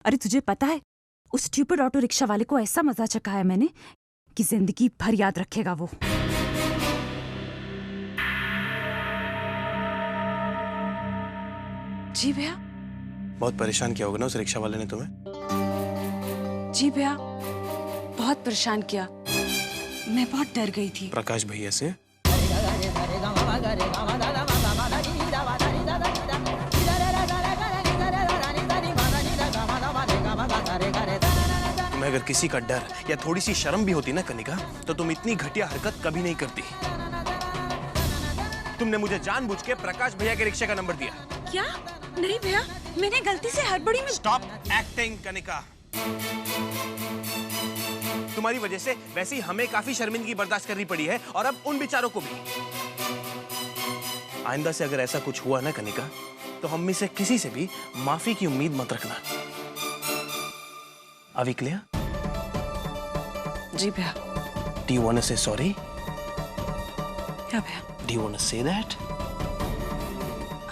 अरे तुझे पता है, उस स्टूपिड ऑटो रिक्शा वाले को ऐसा मजा चखाया मैंने कि जिंदगी भर याद रखेगा वो। जी भैया। बहुत परेशान किया होगा ना उस रिक्शा वाले ने तुम्हें? जी भैया, बहुत परेशान किया। मैं बहुत डर गई थी। प्रकाश भैया से? तुम्हें अगर किसी का डर या थोड़ी सी शर्म भी होती ना कनिका, तो तुम इतनी घटिया हरकत कभी नहीं करती। तुमने मुझे जानबूझ के प्रकाश भैया के रिक्शे का नंबर दिया। क्या? नहीं भैया, मैंने गलती से हड़बड़ी में। Stop acting Kanika. तुम्हारी वजह से वैसे ही हमें काफी शर्मिंदगी बर्दाश्त करनी पड़ी है, और अब उन बेचारों को भी। आइंदा से अगर ऐसा कुछ हुआ ना कनिका, तो हम में से किसी से भी माफी की उम्मीद मत रखना। Are we clear? जी भैया। Do you want to say sorry? क्या भैया? Do you want to say that?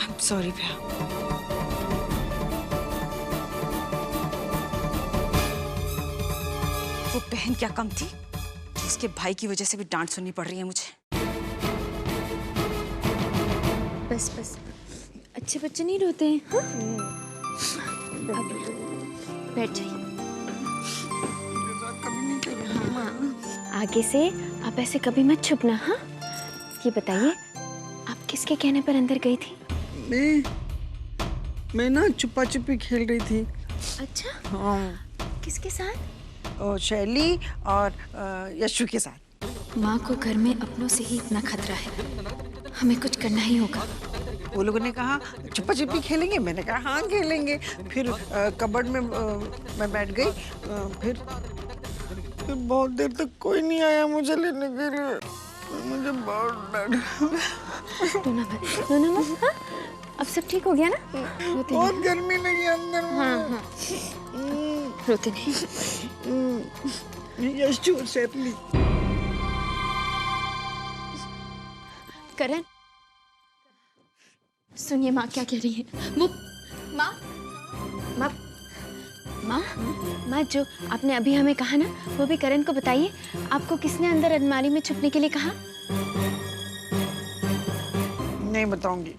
I'm sorry भैया। वो बहन क्या कम थी कि उसके भाई की वजह से भी डांट सुननी पड़ रही है मुझे। बस बस, अच्छे बच्चे नहीं रोते हैं। हाँ? अब बैठ जाइए। हाँ, आगे से आप ऐसे कभी मत छुपना। हाँ, ये बताइए, आप किसके कहने पर अंदर गई थी? मैं ना छुपा छुपी खेल रही थी। अच्छा। हाँ। किसके साथ? और शैली और यशु के साथ। माँ को घर में अपनों से ही इतना खतरा है, हमें कुछ करना ही होगा। वो लोगों ने कहा छुपा छुपी खेलेंगे, मैंने कहा हाँ खेलेंगे। फिर कबर्ड में मैं बैठ गई। फिर बहुत देर तक कोई नहीं आया मुझे लेने के लिए। मुझे बहुत डर। रोना मत। हाँ? अब सब ठीक हो गया ना? बहुत गर्मी लगी अंदर में। हाँ। रोते नहीं। यशु और शैली। करण, सुनिए माँ क्या कह रही है। वो माँ माँ माँ माँ, जो आपने अभी हमें कहा ना, वो भी करण को बताइए। आपको किसने अंदर अलमारी में छुपने के लिए कहा? नहीं बताऊंगी।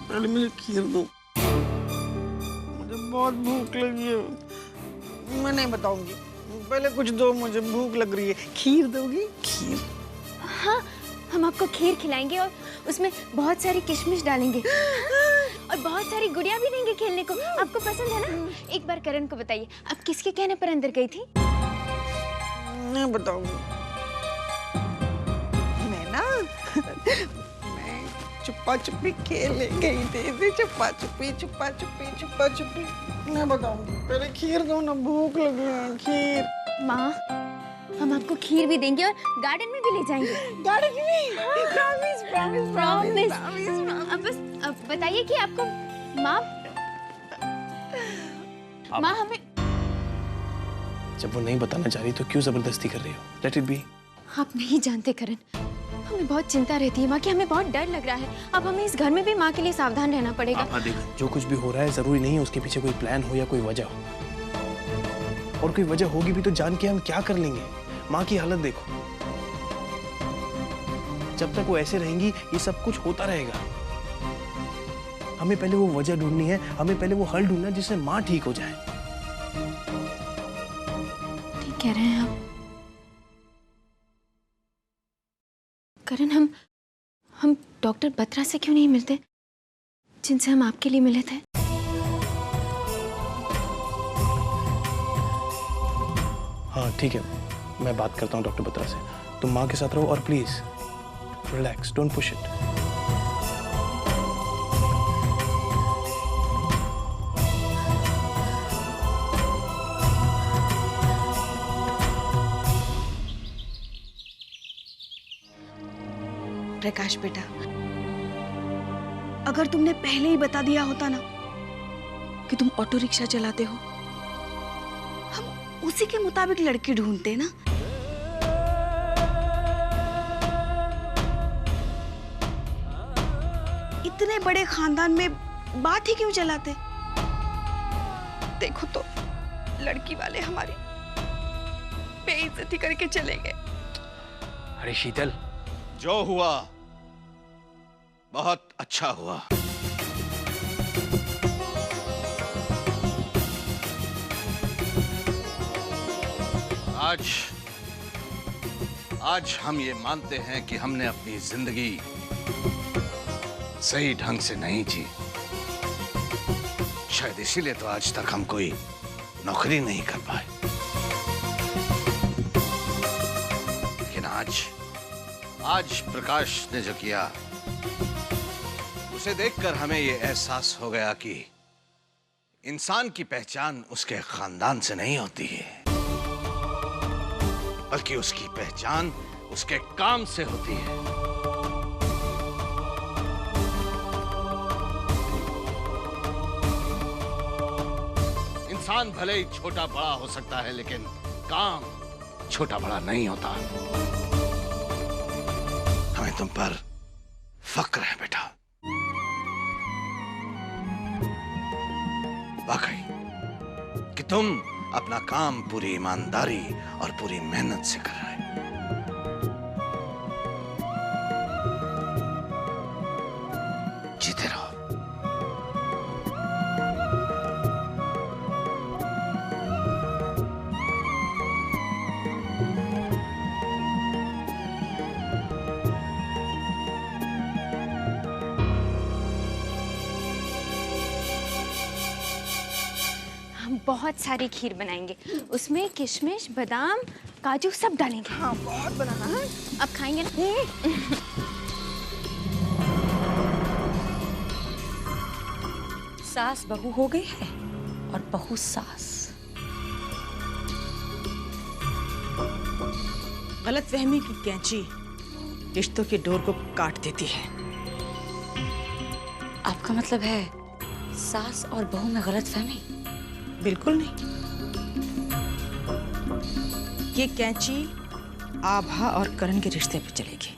पहले मुझे खीर दो, मुझे बहुत भूख लगी है। मैं नहीं बताऊंगी, पहले कुछ दो, मुझे भूख लग रही है। खीर दोगी? खीर? हाँ, हम आपको खीर खिलाएंगे और उसमें बहुत सारी किशमिश डालेंगे और बहुत सारी गुड़िया भी देंगे खेलने को। आपको पसंद है ना? एक बार करण को बताइए, आप किसके कहने पर अंदर गई थी? नहीं बताऊंगी। मैं छुपा छुपी खेलने गई थी। छुपा छुपी। नहीं बताऊंगी, पहले खीर दो ना, भूख लगी है। खीर। माँ, हम आपको खीर भी देंगे और गार्डन में भी ले जाएंगे। गार्डन में? प्रॉमिस। अब बस अब बताइए कि आपको माँ हमें। जब वो नहीं बताना चाह रही तो क्यों जबरदस्ती कर रही हो? Let it be. आप नहीं जानते करण, हमें बहुत चिंता रहती है माँ कि हमें बहुत डर लग रहा है। अब हमें इस घर में भी माँ के लिए सावधान रहना पड़ेगा। जो कुछ भी हो रहा है जरूरी नहीं है उसके पीछे कोई प्लान हो या कोई वजह हो, और कोई वजह होगी भी तो जान के हम क्या कर लेंगे। माँ की हालत देखो, जब तक वो ऐसे रहेंगी ये सब कुछ होता रहेगा। हमें पहले वो वजह ढूंढनी है, हमें पहले वो हल ढूंढना है जिससे माँ ठीक हो जाए। ठीक कह रहे हैं आप करण। हम डॉक्टर बत्रा से क्यों नहीं मिलते जिनसे हम आपके लिए मिले थे? हाँ ठीक है, मैं बात करता हूँ डॉक्टर बत्रा से। तुम माँ के साथ रहो और please relax, don't push it. Prakash बेटा, अगर तुमने पहले ही बता दिया होता ना कि तुम ऑटो रिक्शा चलाते हो, हम उसी के मुताबिक लड़की ढूंढते ना। इतने बड़े खानदान में बात ही क्यों चलाते? देखो तो लड़की वाले हमारी बेइज्जती करके चले गए। अरे शीतल, जो हुआ बहुत अच्छा हुआ। आज हम ये मानते हैं कि हमने अपनी जिंदगी सही ढंग से नहीं जी। शायद इसीलिए तो आज तक हम कोई नौकरी नहीं कर पाए। लेकिन आज प्रकाश ने जो किया उसे देखकर हमें ये एहसास हो गया कि इंसान की पहचान उसके खानदान से नहीं होती है, बल्कि उसकी पहचान उसके काम से होती है। इंसान भले ही छोटा बड़ा हो सकता है, लेकिन काम छोटा बड़ा नहीं होता। हमें तुम पर फक्र है बेटा। वाकई कि तुम अपना काम पूरी ईमानदारी और पूरी मेहनत से कर रहे हो। जीते रहो। हम बहुत सारी खीर बनाएंगे, उसमें किशमिश, बादाम, काजू सब डालेंगे। हाँ, बहुत बनाना है। अब खाएंगे ना? सास बहू हो गई है और बहू सास। गलतफहमी की कैंची रिश्तों की डोर को काट देती है। आपका मतलब है सास और बहू में गलतफहमी? बिल्कुल नहीं। ये कैंची आभा और करण के रिश्ते पे चलेगी।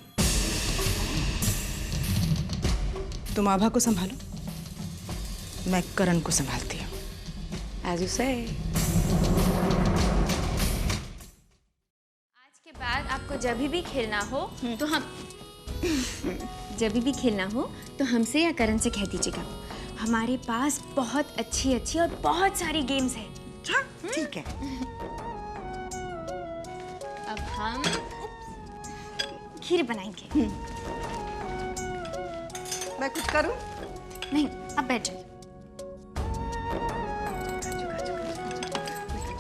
तुम आभा को संभालो, मैं करण को संभालती हूँ। As you say. आज के बाद आपको जब भी खेलना हो तो जब भी खेलना हो तो हमसे या करण से कह दीजिएगा। हमारे पास बहुत अच्छी अच्छी और बहुत सारी गेम्स हैं। हाँ, ठीक है। अब हम खीर बनाएंगे। मैं कुछ करूं? नहीं, अब बैठ जाइए।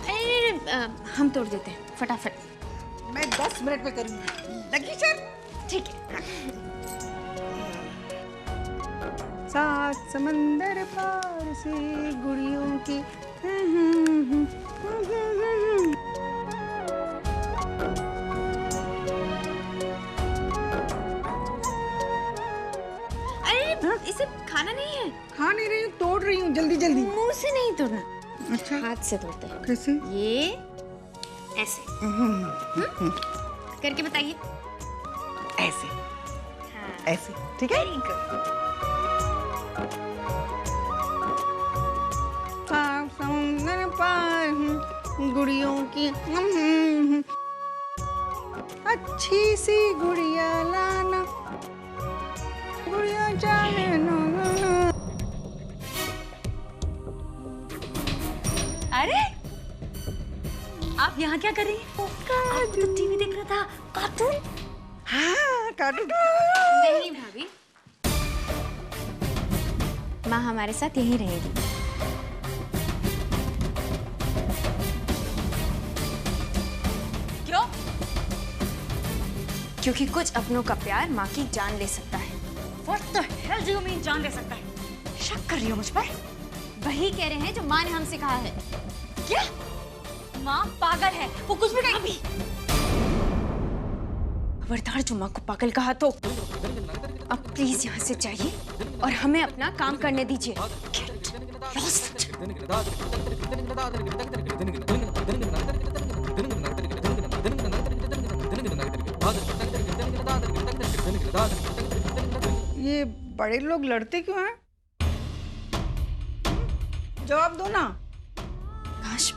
अरे, हम तोड़ देते हैं फटाफट। मैं 10 मिनट में करूंगी। लगी सर? ठीक है। सात समंदर पार से गुड़ियों की अरे, इसे खाना नहीं है। खा नहीं रही हूँ, तोड़ रही हूँ, जल्दी जल्दी। मुंह से नहीं तोड़ना, अच्छा, हाथ से तोड़ते हैं। कैसे? ये ऐसे करके बताइए। ऐसे, हाँ, ऐसे, ठीक है? Very good. सात समंदर पार गुड़ियों की अच्छी सी गुड़िया लाना, गुड़िया चाहे ना। अरे आप यहाँ क्या कर रही हैं? आप तो टीवी देख रहा था, कार्टून। हाँ, कार्टून। नहीं भाभी, माँ हमारे साथ यहीं रहेगी। क्यों? क्योंकि कुछ अपनों का प्यार माँ की जान ले सकता है। What the hell do you mean जान ले सकता है? शक कर रही हो मुझ पर? वही कह रहे हैं जो माँ ने हमसे कहा है। क्या? माँ पागल है, वो कुछ भी कहेगी। खबरदार जो माँ को पागल कहा तो। अब प्लीज यहाँ से जाइए और हमें अपना काम करने दीजिए। Get lost. ये बड़े लोग लड़ते क्यों हैं? जवाब दो ना। काश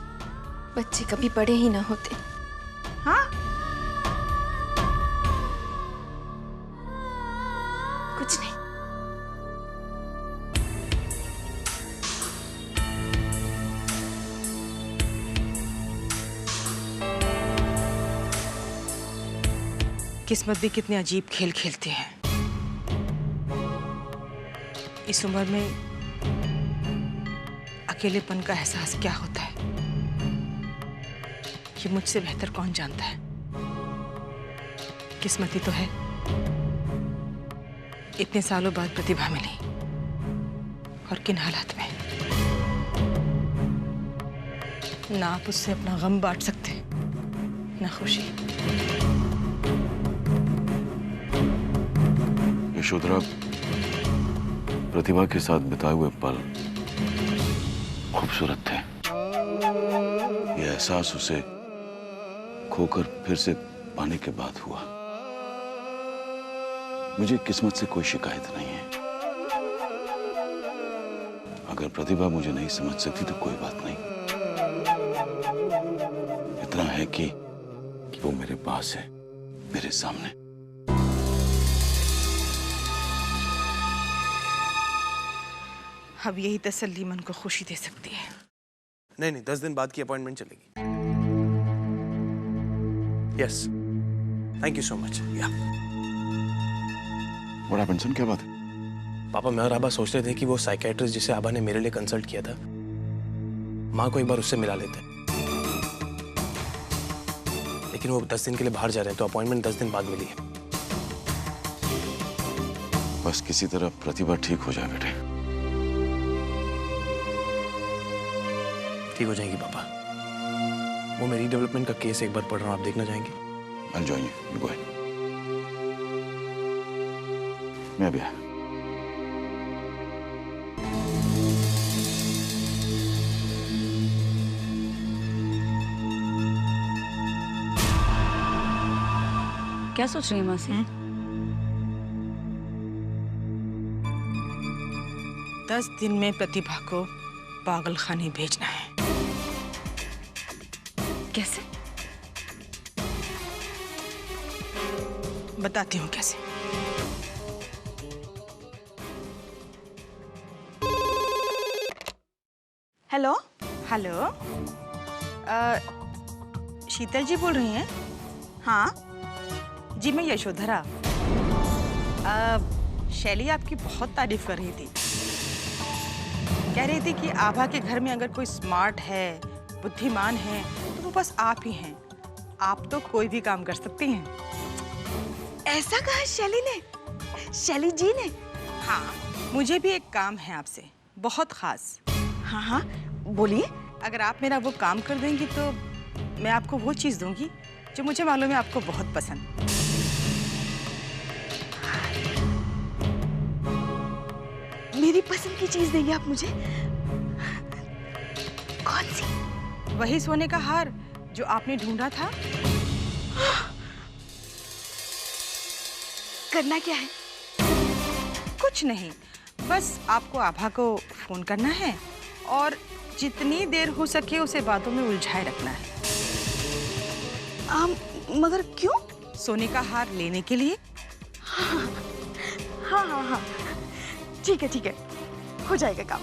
बच्चे कभी बड़े ही ना होते। हाँ, कुछ नहीं। किस्मत भी कितने अजीब खेल खेलती है। इस उम्र में अकेलेपन का एहसास क्या होता है ये मुझसे बेहतर कौन जानता है। किस्मत ही तो है इतने सालों बाद प्रतिभा मिली, और किन हालात में। ना आप उससे अपना गम बांट सकते ना खुशी। यशोधरा, प्रतिभा के साथ बिताए हुए पल खूबसूरत थे। यह एहसास उसे खोकर फिर से पाने के बाद हुआ। मुझे किस्मत से कोई शिकायत नहीं है। अगर प्रतिभा मुझे नहीं समझ सकती तो कोई बात नहीं। इतना है कि वो मेरे पास है, मेरे सामने। अब यही तसल्ली मन को खुशी दे सकती है। नहीं, 10 दिन बाद की अपॉइंटमेंट चलेगी। Yes, thank you so much. या बड़ा पेंशन, क्या बात है? पापा, मैं और आबा सोच रहे थे कि वो साइकेट्रिस्ट जिसे आबा ने मेरे लिए कंसल्ट किया था, माँ को एक बार उससे मिला लेते हैं। लेकिन वो 10 दिन के लिए बाहर जा रहे हैं, तो अपॉइंटमेंट 10 दिन बाद मिली है। बस किसी तरह प्रतिभा ठीक हो जाए बेटे। ठीक हो जाएंगी पापा। वो मेरी डेवलपमेंट का केस एक बार पढ़ रहा हूँ, आप देखना चाहेंगे? I'll join you. You go ahead. मैं भी आया। क्या सोच रही है मासी? 10 दिन में प्रतिभा को पागल खाने भेजना है। कैसे? बताती हूँ कैसे। हेलो। हेलो, शीतल जी बोल रही हैं? हाँ, जी मैं यशोधरा। शैली आपकी बहुत तारीफ कर रही थी। कह रही थी कि आभा के घर में अगर कोई स्मार्ट है, बुद्धिमान है, तो वो बस आप ही हैं। आप तो कोई भी काम कर सकती हैं। ऐसा कहा शैली ने? शैली जी ने? हाँ, मुझे भी एक काम है आपसे, बहुत खास। हाँ हाँ, बोलिए। अगर आप मेरा वो काम कर देंगी तो मैं आपको वो चीज़ दूंगी जो मुझे मालूम है आपको बहुत पसंद। मेरी पसंद की चीज देंगे आप मुझे? कौन सी? वही सोने का हार जो आपने ढूंढा था। करना क्या है? कुछ नहीं, बस आपको आभा को फोन करना है और जितनी देर हो सके उसे बातों में उलझाए रखना है। मगर क्यों? सोने का हार लेने के लिए। हाँ हाँ हाँ, ठीक है, हो जाएगा काम।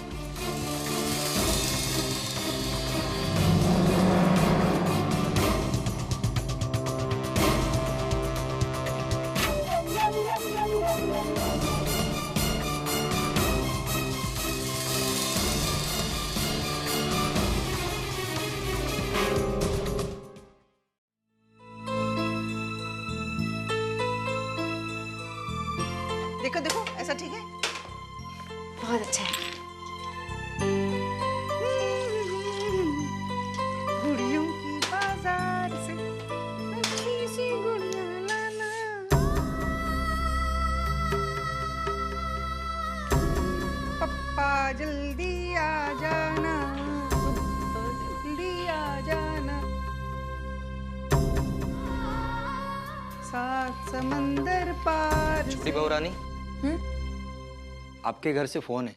देखो देखो, ऐसा ठीक है? बहुत अच्छा है। गुड़ियों की बाजार से अच्छी सी गुड़िया लाना। पप्पा जल्दी आ जाना, पप्पा जल्दी आ जाना। सात समंदर पार। छोटी बहू रानी, आपके घर से फोन है।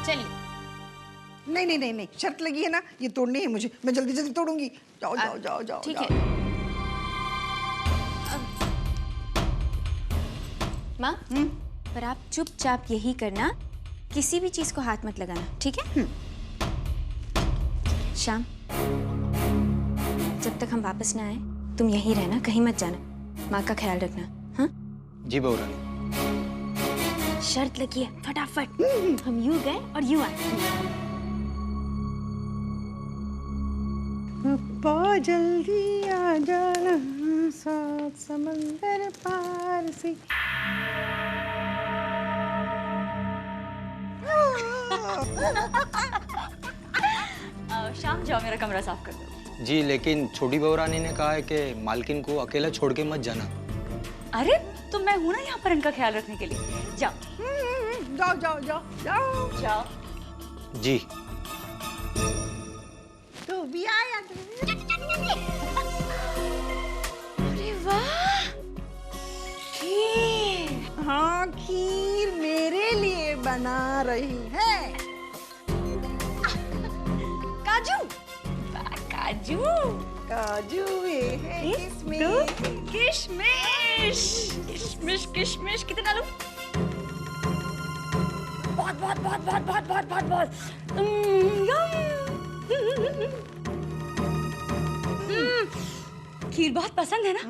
चलिए। नहीं नहीं नहीं नहीं, शर्त लगी है ना, ये तोड़नी है मुझे, मैं जल्दी जल्दी तोड़ूंगी। जाओ जाओ जाओ जाओ। ठीक जाओ। है। माँ, पर आप चुपचाप यही करना, किसी भी चीज को हाथ मत लगाना, ठीक है? शाम, जब तक हम वापस ना आए तुम यहीं रहना, कहीं मत जाना। माँ का ख्याल रखना। हाँ जी बहू रानी। शर्त लगी है, फटाफट। हम यूं गए और यूं आए। बहुत जल्दी आ जाना, सात समंदर पार से। शाम जाओ, मेरा कमरा साफ कर दो। जी लेकिन छोटी बहू रानी ने कहा है कि मालकिन को अकेला छोड़ के मत जाना। अरे तो मैं हूं ना यहाँ पर इनका ख्याल रखने के लिए। जाओ जाओ जाओ जाओ जाओ जाओ। जी तू भी आया। अरे वाह, खीर। हाँ, खीर मेरे लिए बना रही है। काजू। काजू। काजू भी है इसमें। किशमिश। किशमिश किशमिश कितने डालूं? बहुत बहुत बहुत बहुत बहुत बहुत बहुत बहुत। खीर बहुत पसंद है ना?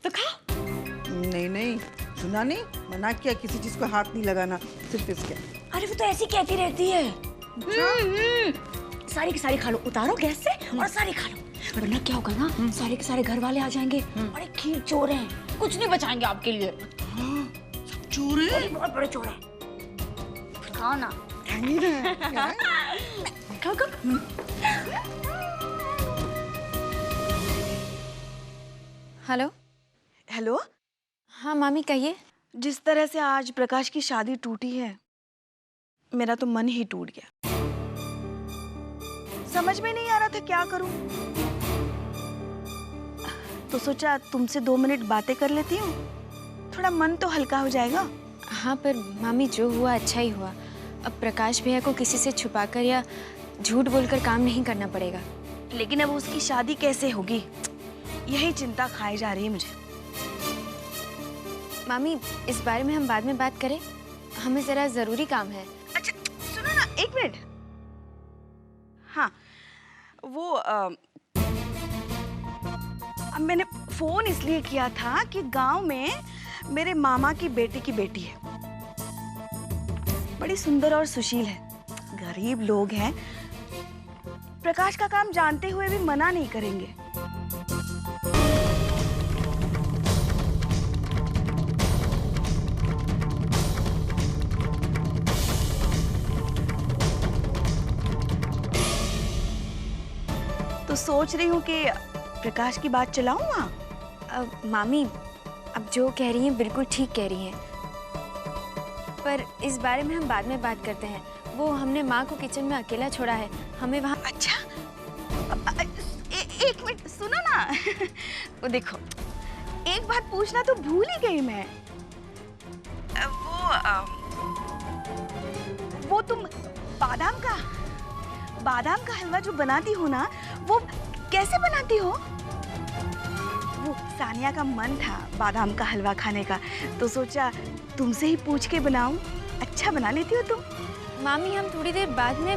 तो खाओ। नहीं नहीं, सुना नहीं, मना किया किसी चीज को हाथ नहीं लगाना, सिर्फ इसके। अरे वो तो ऐसी कहती रहती है। सारी की सारी खा लो, उतारो गैस से और सारी खा लो, वरना क्या होगा ना, सारे के सारे घर वाले आ जाएंगे और एक खीर चोर हैं, कुछ नहीं बचाएंगे आपके लिए। सब चोर है? बहुत बड़े चोर हैं। खाओ ना। खाओ खाओ। हेलो। हेलो, हाँ मामी कहिए। जिस तरह से आज प्रकाश की शादी टूटी है, मेरा तो मन ही टूट गया। समझ में नहीं आ रहा था क्या करूं, तो सोचा तुमसे 2 मिनट बातें कर लेती हूँ, थोड़ा मन तो हल्का हो जाएगा। हाँ पर मामी जो हुआ अच्छा ही हुआ। अब प्रकाश भैया को किसी से छुपाकर या झूठ बोलकर काम नहीं करना पड़ेगा। लेकिन अब उसकी शादी कैसे होगी, यही चिंता खाई जा रही है मुझे। मामी इस बारे में हम बाद में बात करें, हमें जरा जरूरी काम है। अच्छा सुनो ना, 1 मिनट। हाँ वो अब मैंने फोन इसलिए किया था कि गांव में मेरे मामा की बेटे की बेटी है, बड़ी सुंदर और सुशील है, गरीब लोग हैं, प्रकाश का काम जानते हुए भी मना नहीं करेंगे। तो सोच रही हूँ कि प्रकाश की बात चलाऊं वहाँ। मामी अब जो कह रही हैं बिल्कुल ठीक कह रही हैं, पर इस बारे में हम बाद में बात करते हैं। वो हमने माँ को किचन में अकेला छोड़ा है, हमें वहाँ। अच्छा 1 मिनट सुनो ना। वो देखो, एक बात पूछना तो भूल ही गई मैं। वो तुम बादाम का हलवा जो बनाती हो ना, वो कैसे बनाती हो? वो सानिया का मन था बादाम का हलवा खाने का, तो सोचा तुमसे ही पूछ के बनाऊं। अच्छा बना लेती हो तुम? मामी हम थोड़ी देर बाद में।